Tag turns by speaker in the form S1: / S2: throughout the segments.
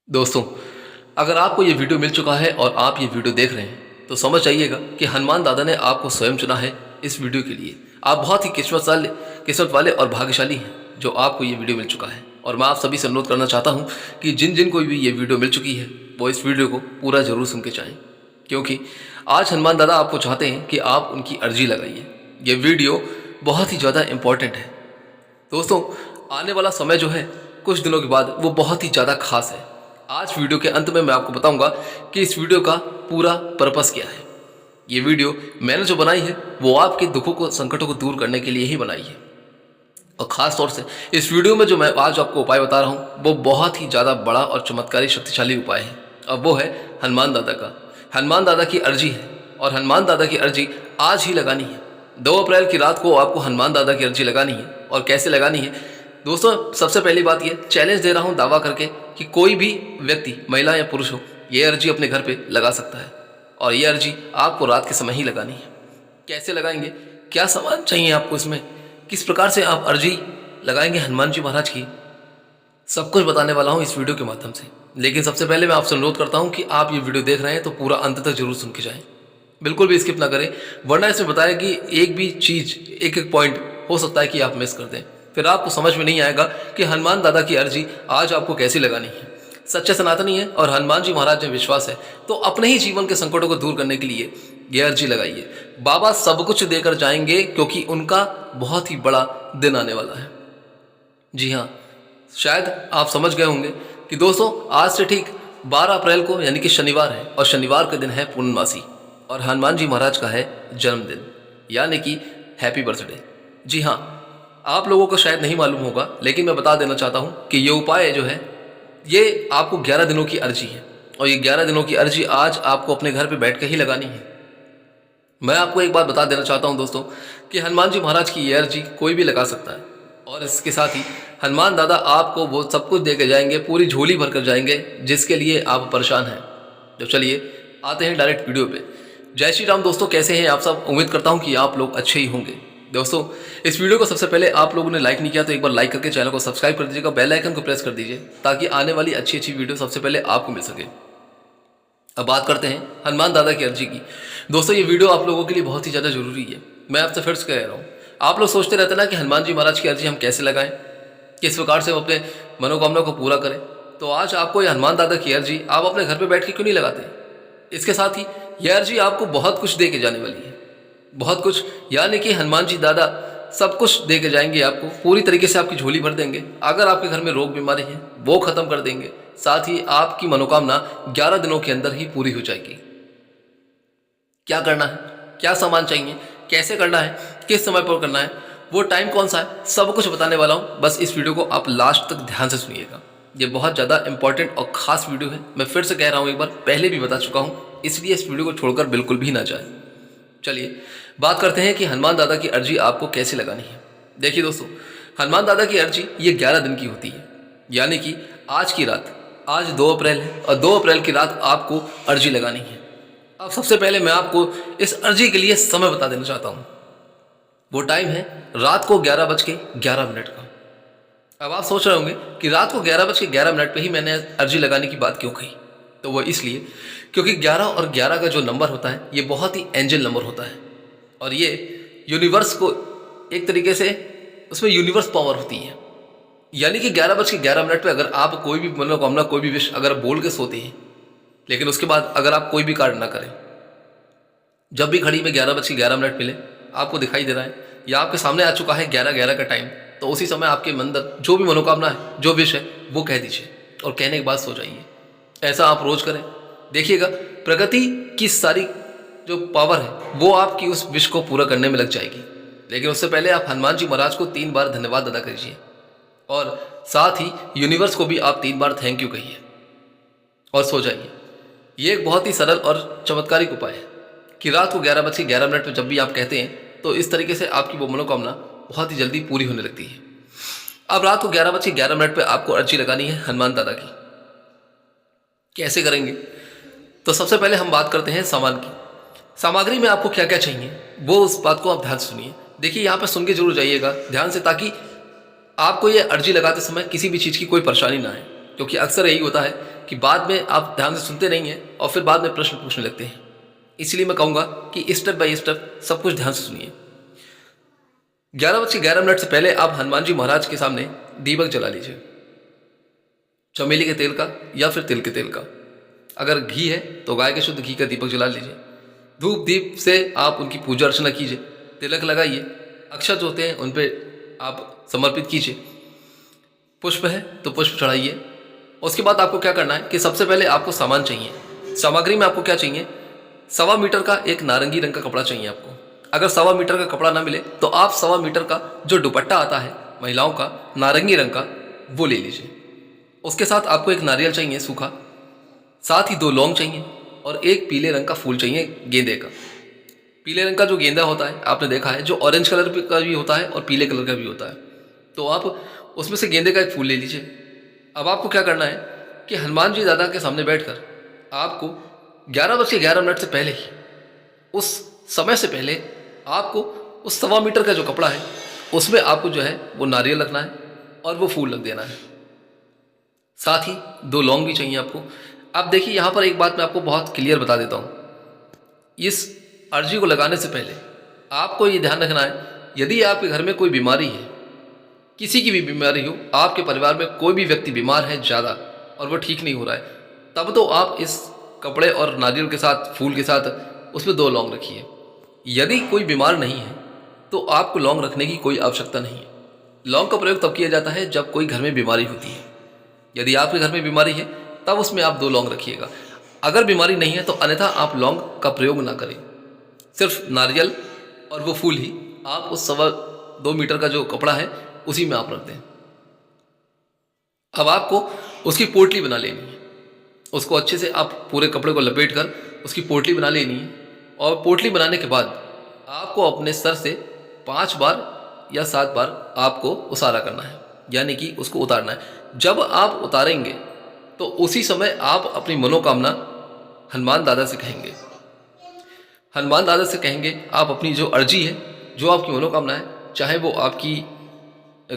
S1: दोस्तों, अगर आपको ये वीडियो मिल चुका है और आप ये वीडियो देख रहे हैं तो समझ जाइएगा कि हनुमान दादा ने आपको स्वयं चुना है इस वीडियो के लिए। आप बहुत ही किस्मत वाले और भाग्यशाली हैं जो आपको ये वीडियो मिल चुका है। और मैं आप सभी से अनुरोध करना चाहता हूँ कि जिन जिन को भी ये वीडियो मिल चुकी है वो इस वीडियो को पूरा जरूर सुन के जाएँ, क्योंकि आज हनुमान दादा आपको चाहते हैं कि आप उनकी अर्जी लगाइए। ये वीडियो बहुत ही ज़्यादा इम्पॉर्टेंट है दोस्तों। आने वाला समय जो है कुछ दिनों के बाद वो बहुत ही ज़्यादा खास है। आज वीडियो के अंत में मैं आपको बताऊंगा कि इस वीडियो का पूरा पर्पस क्या है। ये वीडियो मैंने जो बनाई है वो आपके दुखों को, संकटों को दूर करने के लिए ही बनाई है। और ख़ास तौर से इस वीडियो में जो मैं आज आपको उपाय बता रहा हूँ वो बहुत ही ज़्यादा बड़ा और चमत्कारी शक्तिशाली उपाय है। और वो है हनुमान दादा का। हनुमान दादा की अर्जी है और हनुमान दादा की अर्जी आज ही लगानी है। 2 अप्रैल की रात को आपको हनुमान दादा की अर्जी लगानी है। और कैसे लगानी है दोस्तों, सबसे पहली बात ये चैलेंज दे रहा हूँ दावा करके कि कोई भी व्यक्ति, महिला या पुरुष हो, ये अर्जी अपने घर पे लगा सकता है। और ये अर्जी आपको रात के समय ही लगानी है। कैसे लगाएंगे, क्या सामान चाहिए आपको, इसमें किस प्रकार से आप अर्जी लगाएंगे हनुमान जी महाराज की, सब कुछ बताने वाला हूँ इस वीडियो के माध्यम से। लेकिन सबसे पहले मैं आपसे अनुरोध करता हूँ कि आप ये वीडियो देख रहे हैं तो पूरा अंत तक जरूर सुन के जाएं, बिल्कुल भी स्किप ना करें, वरना इसमें बताया कि एक भी चीज़, एक एक पॉइंट हो सकता है कि आप मिस कर दें। फिर आपको समझ में नहीं आएगा कि हनुमान दादा की अर्जी आज आपको कैसी लगानी है। सच्चे सनातनी है और हनुमान जी महाराज में विश्वास है तो अपने ही जीवन के संकटों को दूर करने के लिए ये अर्जी लगाइए। बाबा सब कुछ देकर जाएंगे क्योंकि उनका बहुत ही बड़ा दिन आने वाला है। जी हाँ, शायद आप समझ गए होंगे कि दोस्तों आज से ठीक 12 अप्रैल को यानी कि शनिवार है और शनिवार का दिन है पूर्णमासी और हनुमान जी महाराज का है जन्मदिन यानी कि हैप्पी बर्थडे। जी हाँ, आप लोगों को शायद नहीं मालूम होगा लेकिन मैं बता देना चाहता हूँ कि ये उपाय जो है ये आपको 11 दिनों की अर्जी है और ये 11 दिनों की अर्जी आज आपको अपने घर पे बैठ कर ही लगानी है। मैं आपको एक बात बता देना चाहता हूँ दोस्तों कि हनुमान जी महाराज की ये अर्जी कोई भी लगा सकता है। और इसके साथ ही हनुमान दादा आपको वो सब कुछ दे के जाएंगे, पूरी झोली भर कर जाएंगे जिसके लिए आप परेशान हैं। तो चलिए आते हैं डायरेक्ट वीडियो पे। जय श्री राम दोस्तों, कैसे हैं आप सब। उम्मीद करता हूँ कि आप लोग अच्छे ही होंगे। दोस्तों इस वीडियो को सबसे पहले आप लोगों ने लाइक नहीं किया तो एक बार लाइक करके चैनल को सब्सक्राइब कर दीजिएगा, बेल आइकन को प्रेस कर दीजिए ताकि आने वाली अच्छी अच्छी वीडियो सबसे पहले आपको मिल सके। अब बात करते हैं हनुमान दादा की अर्जी की। दोस्तों ये वीडियो आप लोगों के लिए बहुत ही ज़्यादा जरूरी है। मैं आपसे फिर से कह रहा हूँ, आप लोग सोचते रहते ना कि हनुमान जी महाराज की अर्जी हम कैसे लगाएं, किस प्रकार से हम अपने मनोकामना को पूरा करें। तो आज आपको ये हनुमान दादा की अर्जी आप अपने घर पे बैठ के क्यों नहीं लगाते। इसके साथ ही यह अर्जी आपको बहुत कुछ दे के जाने वाली है, बहुत कुछ, यानी कि हनुमान जी दादा सब कुछ दे के जाएंगे आपको, पूरी तरीके से आपकी झोली भर देंगे। अगर आपके घर में रोग बीमारी है वो खत्म कर देंगे, साथ ही आपकी मनोकामना 11 दिनों के अंदर ही पूरी हो जाएगी। क्या करना है, क्या सामान चाहिए, कैसे करना है, किस समय पर करना है, वो टाइम कौन सा है, सब कुछ बताने वाला हूँ। बस इस वीडियो को आप लास्ट तक ध्यान से सुनिएगा। ये बहुत ज़्यादा इंपॉर्टेंट और ख़ास वीडियो है। मैं फिर से कह रहा हूँ, एक बार पहले भी बता चुका हूँ, इसलिए इस वीडियो को छोड़कर बिल्कुल भी ना जाए। चलिए बात करते हैं कि हनुमान दादा की अर्जी आपको कैसे लगानी है। देखिए दोस्तों, हनुमान दादा की अर्जी ये 11 दिन की होती है, यानी कि आज की रात, आज 2 अप्रैल है और 2 अप्रैल की रात आपको अर्जी लगानी है। अब सबसे पहले मैं आपको इस अर्जी के लिए समय बता देना चाहता हूँ। वो टाइम है रात को 11:11 का। अब आप सोच रहे होंगे कि रात को 11:11 पे ही मैंने अर्जी लगाने की बात क्यों कही। तो वो इसलिए क्योंकि 11 और 11 का जो नंबर होता है ये बहुत ही एंजल नंबर होता है और ये यूनिवर्स को एक तरीके से, उसमें यूनिवर्स पावर होती है। यानी कि 11:11 पे अगर आप कोई भी मनोकामना, कोई भी विश अगर बोल के सोते हैं, लेकिन उसके बाद अगर आप कोई भी कार्य ना करें, जब भी घड़ी में 11:11 मिले, आपको दिखाई दे रहा है या आपके सामने आ चुका है 11:11 का टाइम, तो उसी समय आपके अंदर जो भी मनोकामना है, जो विश है, वो कह दीजिए और कहने के बाद सो जाइए। ऐसा आप रोज करें, देखिएगा प्रगति की सारी जो पावर है वो आपकी उस विश को पूरा करने में लग जाएगी। लेकिन उससे पहले आप हनुमान जी महाराज को 3 बार धन्यवाद अदा कीजिए और साथ ही यूनिवर्स को भी आप 3 बार थैंक यू कहिए और सो जाइए। ये एक बहुत ही सरल और चमत्कारिक उपाय है कि रात को 11:11 पर जब भी आप कहते हैं तो इस तरीके से आपकी वो मनोकामना बहुत ही जल्दी पूरी होने लगती है। अब रात को 11:11 पर आपको अर्जी लगानी है हनुमान दादा की। कैसे करेंगे, तो सबसे पहले हम बात करते हैं सामान की। सामग्री में आपको क्या क्या चाहिए वो उस बात को आप ध्यान से सुनिए। देखिए यहाँ पर सुन के जरूर जाइएगा ध्यान से, ताकि आपको ये अर्जी लगाते समय किसी भी चीज़ की कोई परेशानी ना आए। क्योंकि अक्सर यही होता है कि बाद में आप ध्यान से सुनते नहीं हैं और फिर बाद में प्रश्न पूछने लगते हैं। इसलिए मैं कहूँगा कि स्टेप बाय स्टेप सब कुछ ध्यान से सुनिए। 11:11 से पहले आप हनुमान जी महाराज के सामने दीपक जला लीजिए, चमेली के तेल का या फिर तिल के तेल का। अगर घी है तो गाय के शुद्ध घी का दीपक जला लीजिए। धूप दीप से आप उनकी पूजा अर्चना कीजिए, तिलक लगाइए, अक्षत होते हैं उन पर आप समर्पित कीजिए। पुष्प है तो पुष्प चढ़ाइए। उसके बाद आपको क्या करना है कि सबसे पहले आपको सामान चाहिए। सामग्री में आपको क्या चाहिए, 1.25 मीटर का एक नारंगी रंग का कपड़ा चाहिए आपको। अगर 1.25 मीटर का कपड़ा ना मिले तो आप 1.25 मीटर का जो दुपट्टा आता है महिलाओं का नारंगी रंग का, वो ले लीजिए। उसके साथ आपको एक नारियल चाहिए सूखा, साथ ही 2 लौंग चाहिए और एक पीले रंग का फूल चाहिए गेंदे का। पीले रंग का जो गेंदा होता है आपने देखा है, जो ऑरेंज कलर का भी होता है और पीले कलर का भी होता है, तो आप उसमें से गेंदे का एक फूल ले लीजिए। अब आपको क्या करना है कि हनुमान जी दादा के सामने बैठकर आपको 11:11 से पहले ही, उस समय से पहले आपको उस 1.25 मीटर का जो कपड़ा है उसमें आपको जो है वो नारियल रखना है और वो फूल रख देना है। साथ ही 2 लौंग भी चाहिए आपको। अब देखिए यहाँ पर एक बात मैं आपको बहुत क्लियर बता देता हूँ। इस अर्जी को लगाने से पहले आपको ये ध्यान रखना है, यदि आपके घर में कोई बीमारी है, किसी की भी बीमारी हो, आपके परिवार में कोई भी व्यक्ति बीमार है ज़्यादा और वो ठीक नहीं हो रहा है, तब तो आप इस कपड़े और नारियल के साथ, फूल के साथ उसमें 2 लौंग रखिए। यदि कोई बीमार नहीं है तो आपको लौंग रखने की कोई आवश्यकता नहीं है। लौंग का प्रयोग तब किया जाता है जब कोई घर में बीमारी होती है। यदि आपके घर में बीमारी है तब उसमें आप 2 लौंग रखिएगा। अगर बीमारी नहीं है तो अन्यथा आप लौंग का प्रयोग ना करें। सिर्फ नारियल और वो फूल ही आप उस 2.25 मीटर का जो कपड़ा है उसी में आप रख दें। अब आपको उसकी पोटली बना लेनी है। उसको अच्छे से आप पूरे कपड़े को लपेट कर उसकी पोटली बना लेनी है और पोटली बनाने के बाद आपको अपने सर से 5 बार या 7 बार आपको उसारा करना है, यानी कि उसको उतारना है। जब आप उतारेंगे तो उसी समय आप अपनी मनोकामना हनुमान दादा से कहेंगे। हनुमान दादा से कहेंगे आप अपनी जो अर्जी है, जो आपकी मनोकामना है, चाहे वो आपकी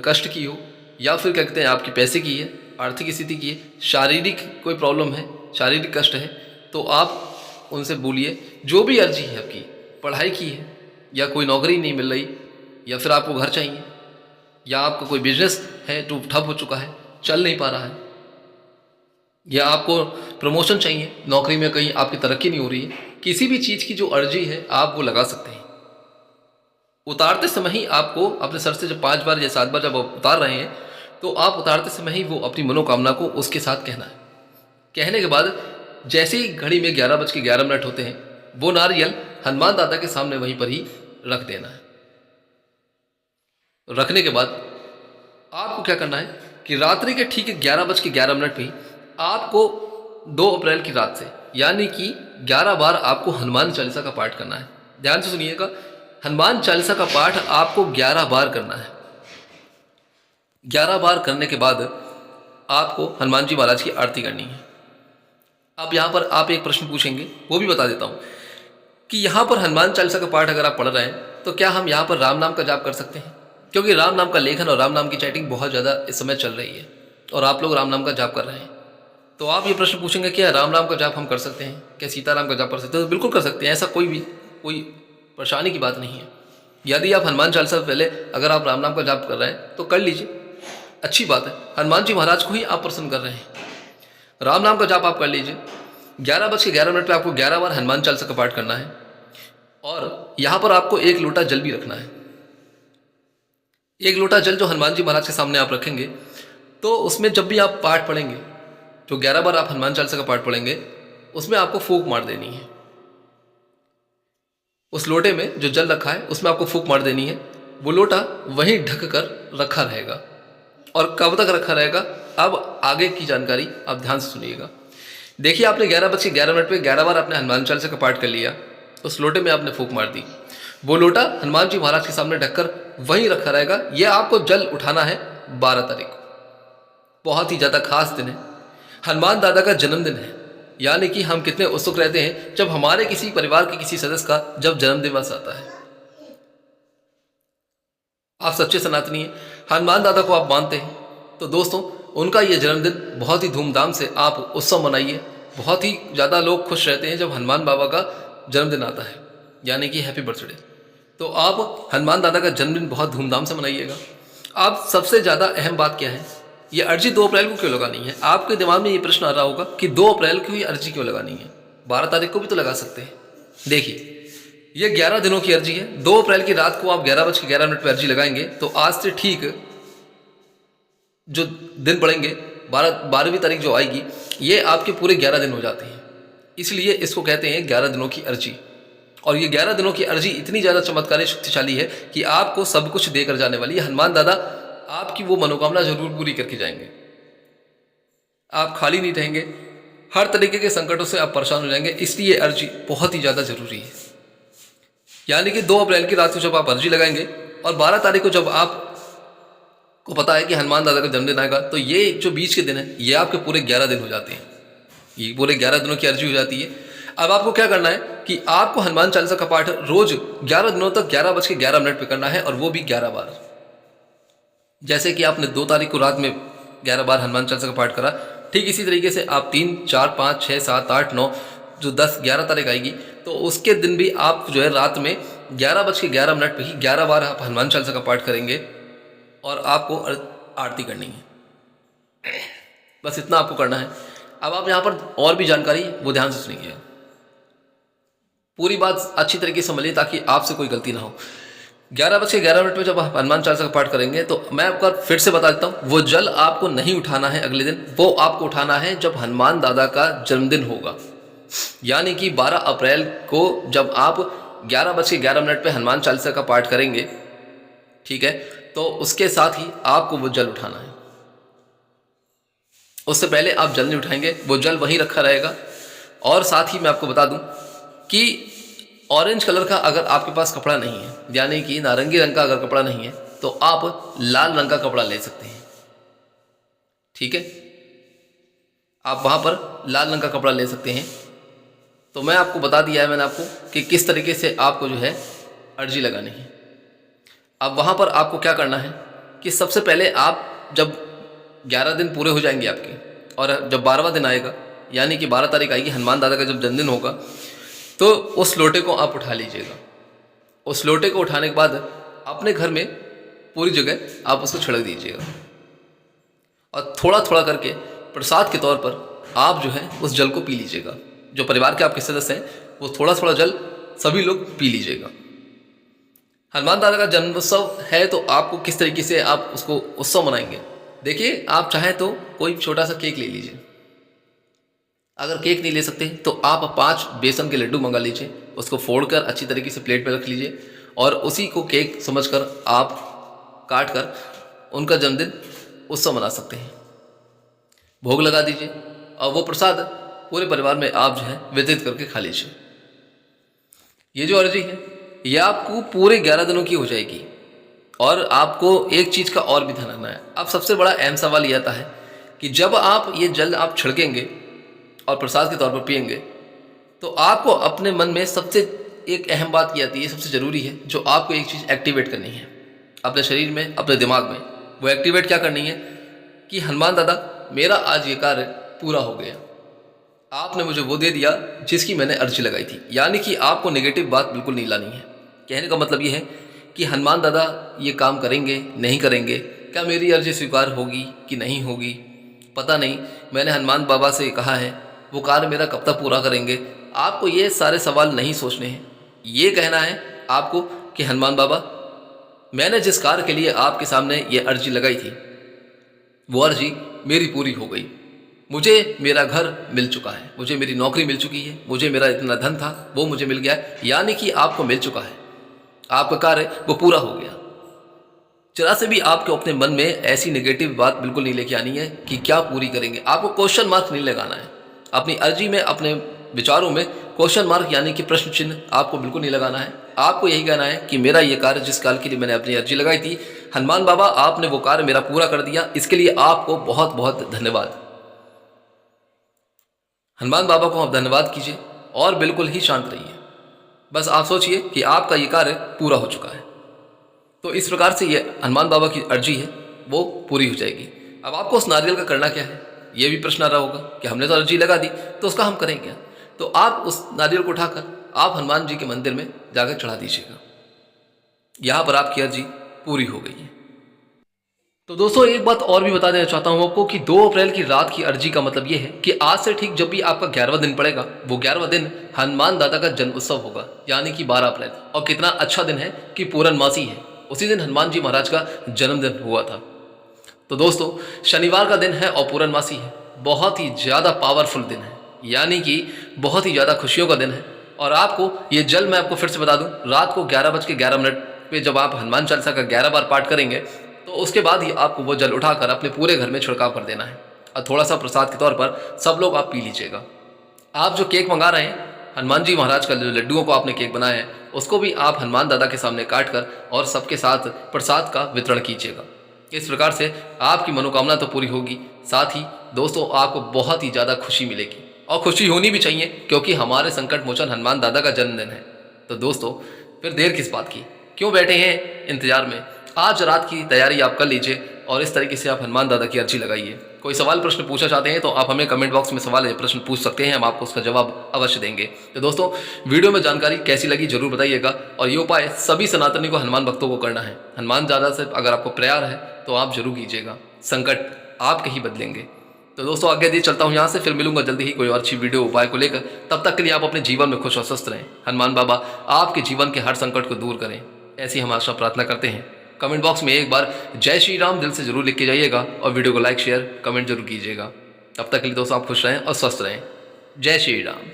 S1: कष्ट की हो या फिर क्या कहते हैं आपकी पैसे की है, आर्थिक स्थिति की है, शारीरिक कोई प्रॉब्लम है, शारीरिक कष्ट है, तो आप उनसे बोलिए। जो भी अर्जी है आपकी, पढ़ाई की है या कोई नौकरी नहीं मिल रही या फिर आपको घर चाहिए या आपका कोई बिजनेस है तो ठप हो चुका है, चल नहीं पा रहा है, या आपको प्रमोशन चाहिए, नौकरी में कहीं आपकी तरक्की नहीं हो रही है, किसी भी चीज़ की जो अर्जी है आप वो लगा सकते हैं। उतारते समय ही आपको अपने सर से जब 5 बार या 7 बार जब आप उतार रहे हैं तो आप उतारते समय ही वो अपनी मनोकामना को उसके साथ कहना है। कहने के बाद जैसे ही घड़ी में 11:11 होते हैं, वो नारियल हनुमान दादा के सामने वहीं पर ही रख देना है। रखने के बाद आपको क्या करना है कि रात्रि के ठीक 11:11 पे ही आपको 2 अप्रैल की रात से, यानी कि 11 बार आपको हनुमान चालीसा का पाठ करना है। ध्यान से सुनिएगा, हनुमान चालीसा का पाठ आपको 11 बार करना है। 11 बार करने के बाद आपको हनुमान जी महाराज की आरती करनी है। अब यहाँ पर आप एक प्रश्न पूछेंगे, वो भी बता देता हूँ कि यहाँ पर हनुमान चालीसा का पाठ अगर आप पढ़ रहे हैं तो क्या हम यहाँ पर राम नाम का जाप कर सकते हैं? क्योंकि राम नाम का लेखन और राम नाम की चैटिंग बहुत ज़्यादा इस समय चल रही है और आप लोग राम नाम का जाप कर रहे हैं। तो आप ये प्रश्न पूछेंगे क्या राम नाम का जाप हम कर सकते हैं, क्या सीताराम का जाप कर सकते हैं? तो बिल्कुल कर सकते हैं, ऐसा कोई परेशानी की बात नहीं है। यदि आप हनुमान चालीसा से पहले अगर आप राम नाम का जाप कर रहे हैं तो कर लीजिए, अच्छी बात है। हनुमान जी महाराज को ही आप प्रसन्न कर रहे हैं। राम नाम का जाप आप कर लीजिए। 11:11 पे आपको 11 बार हनुमान चालीसा का पाठ करना है और यहाँ पर आपको 1 लोटा जल भी रखना है। 1 लोटा जल जो हनुमान जी महाराज के सामने आप रखेंगे तो उसमें जब भी आप पाठ पढ़ेंगे, जो 11 बार आप हनुमान चालीसा का पाठ पढ़ेंगे, उसमें आपको फूंक मार देनी है। उस लोटे में जो जल रखा है उसमें आपको फूंक मार देनी है। वो लोटा वहीं ढक कर रखा रहेगा। और कब तक रखा रहेगा, अब आगे की जानकारी आप ध्यान से सुनिएगा। देखिए, आपने 11:11 पे 11 बार आपने हनुमान चालीसा का पाठ कर लिया, उस लोटे में आपने फूंक मार दी। वो लोटा हनुमान जी महाराज के सामने ढककर वहीं रखा रहेगा। यह आपको जल उठाना है 12 तारीख को। बहुत ही ज़्यादा खास दिन है, हनुमान दादा का जन्मदिन है। यानी कि हम कितने उत्सुक रहते हैं जब हमारे किसी परिवार के किसी सदस्य का जब जन्मदिवस आता है। आप सच्चे सनातनी हैं, हनुमान दादा को आप मानते हैं, तो दोस्तों उनका ये जन्मदिन बहुत ही धूमधाम से आप उत्सव मनाइए। बहुत ही ज़्यादा लोग खुश रहते हैं जब हनुमान बाबा का जन्मदिन आता है, यानी कि हैप्पी बर्थडे। तो आप हनुमान दादा का जन्मदिन बहुत धूमधाम से मनाइएगा। अब सबसे ज़्यादा अहम बात क्या है, ये अर्जी 2 अप्रैल को क्यों लगानी है? आपके दिमाग में ये प्रश्न आ रहा होगा कि 2 अप्रैल को ही अर्जी क्यों लगानी है, 12 तारीख को भी तो लगा सकते हैं। देखिए, ये 11 दिनों की अर्जी है। 2 अप्रैल की रात को आप 11:11 पर अर्जी लगाएंगे तो आज से ठीक जो दिन पड़ेंगे 12वीं तारीख जो आएगी, ये आपके पूरे 11 दिन हो जाते हैं। इसलिए इसको कहते हैं 11 दिनों की अर्जी। और ये 11 दिनों की अर्जी इतनी ज़्यादा चमत्कारी शक्तिशाली है कि आपको सब कुछ देकर जाने वाली है। हनुमान दादा आपकी वो मनोकामना जरूर पूरी करके जाएंगे। आप खाली नहीं रहेंगे, हर तरीके के संकटों से आप परेशान हो जाएंगे। इसलिए अर्जी बहुत ही ज़्यादा जरूरी है। यानी कि 2 अप्रैल की रात को जब आप अर्जी लगाएंगे और 12 तारीख को जब आप को पता है कि हनुमान दादा का जन्मदिन आएगा, तो ये जो बीच के दिन है ये आपके पूरे 11 दिन हो जाते हैं। ये पूरे 11 दिनों की अर्जी हो जाती है। अब आपको क्या करना है कि आपको हनुमान चालीसा का पाठ रोज 11 दिनों तक 11:11 पे करना है, और वो भी 11 बार। जैसे कि आपने 2 तारीख को रात में 11 बार हनुमान चालीसा का पाठ करा, ठीक इसी तरीके से आप 3, 4, 5, 6, 7, 8, 9 जो 10, 11 तारीख आएगी तो उसके दिन भी आप जो है रात में 11:11 पे ही 11 बार आप हनुमान चालीसा का पाठ करेंगे और आपको आरती करनी है। बस इतना आपको करना है। अब आप यहाँ पर और भी जानकारी वो ध्यान से सुनिए, पूरी बात अच्छी तरीके से समझिए ताकि आपसे कोई गलती ना हो। 11:11 पे जब आप हनुमान चालीसा का पाठ करेंगे तो मैं आपको फिर से बता देता हूँ, वो जल आपको नहीं उठाना है अगले दिन, वो आपको उठाना है जब हनुमान दादा का जन्मदिन होगा। यानी कि 12 अप्रैल को जब आप 11:11 पे हनुमान चालीसा का पाठ करेंगे, ठीक है, तो उसके साथ ही आपको वो जल उठाना है। उससे पहले आप जल नहीं उठाएंगे, वो जल वहीं रखा रहेगा। और साथ ही मैं आपको बता दूं कि ऑरेंज कलर का अगर आपके पास कपड़ा नहीं है, यानी कि नारंगी रंग का अगर कपड़ा नहीं है, तो आप लाल रंग का कपड़ा ले सकते हैं। ठीक है, आप वहां पर लाल रंग का कपड़ा ले सकते हैं। तो मैं आपको बता दिया है मैंने आपको कि किस तरीके से आपको जो है अर्जी लगानी है। अब वहां पर आपको क्या करना है कि सबसे पहले आप जब 11 दिन पूरे हो जाएंगे आपके, और जब 12वां दिन आएगा यानी कि 12 तारीख आएगी, हनुमान दादा का जब जन्मदिन होगा, तो उस लोटे को आप उठा लीजिएगा। उस लोटे को उठाने के बाद अपने घर में पूरी जगह आप उसको छिड़क दीजिएगा, और थोड़ा थोड़ा करके प्रसाद के तौर पर आप जो है उस जल को पी लीजिएगा। जो परिवार के आपके सदस्य हैं वो थोड़ा थोड़ा जल सभी लोग पी लीजिएगा। हनुमान दादा का जन्मोत्सव है तो आपको किस तरीके से आप उसको उत्सव मनाएंगे, देखिए, आप चाहें तो कोई छोटा सा केक ले लीजिए। अगर केक नहीं ले सकते तो आप 5 बेसन के लड्डू मंगा लीजिए, उसको फोड़कर अच्छी तरीके से प्लेट पर रख लीजिए, और उसी को केक समझकर आप काट कर उनका जन्मदिन उत्सव मना सकते हैं। भोग लगा दीजिए और वो प्रसाद पूरे परिवार में आप जो है वितरित करके खा लीजिए। ये जो अर्जी है ये आपको पूरे 11 दिनों की हो जाएगी। और आपको एक चीज़ का और भी ध्यान रखना है। अब सबसे बड़ा अहम सवाल ये आता है कि जब आप ये जल आप छिड़केंगे और प्रसाद के तौर पर पिएंगे, तो आपको अपने मन में सबसे एक अहम बात की आती है, सबसे ज़रूरी है, जो आपको एक चीज़ एक्टिवेट करनी है अपने शरीर में, अपने दिमाग में। वो एक्टिवेट क्या करनी है कि हनुमान दादा मेरा आज ये कार्य पूरा हो गया, आपने मुझे वो दे दिया जिसकी मैंने अर्जी लगाई थी। यानी कि आपको नेगेटिव बात बिल्कुल नहीं लानी है। कहने का मतलब ये है कि हनुमान दादा ये काम करेंगे नहीं करेंगे, क्या मेरी अर्जी स्वीकार होगी कि नहीं होगी, पता नहीं, मैंने हनुमान बाबा से कहा है वो कार्य मेरा कब तक पूरा करेंगे। आपको ये सारे सवाल नहीं सोचने हैं। ये कहना है आपको कि हनुमान बाबा, मैंने जिस कार्य के लिए आपके सामने ये अर्जी लगाई थी वो अर्जी मेरी पूरी हो गई। मुझे मेरा घर मिल चुका है, मुझे मेरी नौकरी मिल चुकी है, मुझे मेरा इतना धन था वो मुझे मिल गया। यानी कि आपको मिल चुका है, आपका कार्य वो पूरा हो गया। जरा से भी आपको अपने मन में ऐसी नेगेटिव बात बिल्कुल नहीं लेके आनी है कि क्या पूरी करेंगे। आपको क्वेश्चन मार्क नहीं लगाना है अपनी अर्जी में, अपने विचारों में क्वेश्चन मार्क यानी कि प्रश्न चिन्ह आपको बिल्कुल नहीं लगाना है। आपको यही कहना है कि मेरा ये कार्य जिस काल के लिए मैंने अपनी अर्जी लगाई थी, हनुमान बाबा आपने वो कार्य मेरा पूरा कर दिया, इसके लिए आपको बहुत बहुत धन्यवाद। हनुमान बाबा को आप धन्यवाद कीजिए और बिल्कुल ही शांत रहिए। बस आप सोचिए कि आपका ये कार्य पूरा हो चुका है। तो इस प्रकार से ये हनुमान बाबा की अर्जी है वो पूरी हो जाएगी। अब आपको उस नारियल का करना क्या है, ये भी प्रश्न आ रहा होगा कि हमने तो अर्जी लगा दी तो उसका हम करें क्या। तो आप उस नारियल को उठाकर आप हनुमान जी के मंदिर में जाकर चढ़ा दीजिएगा। यहाँ पर आपकी अर्जी पूरी हो गई है। तो दोस्तों एक बात और भी बता देना चाहता हूँ आपको कि 2 अप्रैल की रात की अर्जी का मतलब ये है कि आज से ठीक जब भी आपका 11वां दिन पड़ेगा, वो 11वां दिन हनुमान दादा का जन्म उत्सव होगा, यानी कि 12 अप्रैल। और कितना अच्छा दिन है कि पूर्णमासी है, उसी दिन हनुमान जी महाराज का जन्मदिन हुआ था। तो दोस्तों शनिवार का दिन है और पूर्णमासी है, बहुत ही ज़्यादा पावरफुल दिन है, यानी कि बहुत ही ज़्यादा खुशियों का दिन है। और आपको ये जल मैं आपको फिर से बता दूं, रात को 11:11 पे जब आप हनुमान चालीसा का 11 बार पाठ करेंगे तो उसके बाद ही आपको वो जल उठाकर अपने पूरे घर में छिड़काव कर देना है और थोड़ा सा प्रसाद के तौर पर सब लोग आप पी लीजिएगा। आप जो केक मंगा रहे हैं, हनुमान जी महाराज का जो लड्डुओं को आपने केक बनाया है, उसको भी आप हनुमान दादा के सामने काट कर और सबके साथ प्रसाद का वितरण कीजिएगा। इस प्रकार से आपकी मनोकामना तो पूरी होगी, साथ ही दोस्तों आपको बहुत ही ज़्यादा खुशी मिलेगी। और खुशी होनी भी चाहिए क्योंकि हमारे संकट मोचन हनुमान दादा का जन्मदिन है। तो दोस्तों फिर देर किस बात की, क्यों बैठे हैं इंतजार में, आज रात की तैयारी आप कर लीजिए और इस तरीके से आप हनुमान दादा की अर्जी लगाइए। कोई सवाल प्रश्न पूछना चाहते हैं तो आप हमें कमेंट बॉक्स में सवाल प्रश्न पूछ सकते हैं, हम आपको उसका जवाब अवश्य देंगे। तो दोस्तों वीडियो में जानकारी कैसी लगी जरूर बताइएगा और ये उपाय सभी सनातनी को, हनुमान भक्तों को करना है। हनुमान दादा से अगर आपको प्यार है तो आप जरूर कीजिएगा, संकट आपके ही बदलेंगे। तो दोस्तों आगे दिए चलता हूँ यहाँ से, फिर मिलूंगा जल्दी ही कोई और अच्छी वीडियो उपाय को लेकर। तब तक के लिए आप अपने जीवन में खुश और स्वस्थ रहें। हनुमान बाबा आपके जीवन के हर संकट को दूर करें, ऐसी हम आशा प्रार्थना करते हैं। कमेंट बॉक्स में एक बार जय श्री राम दिल से जरूर लिख के जाइएगा और वीडियो को लाइक शेयर कमेंट जरूर कीजिएगा। तब तक के लिए दोस्तों आप खुश रहें और स्वस्थ रहें। जय श्री राम।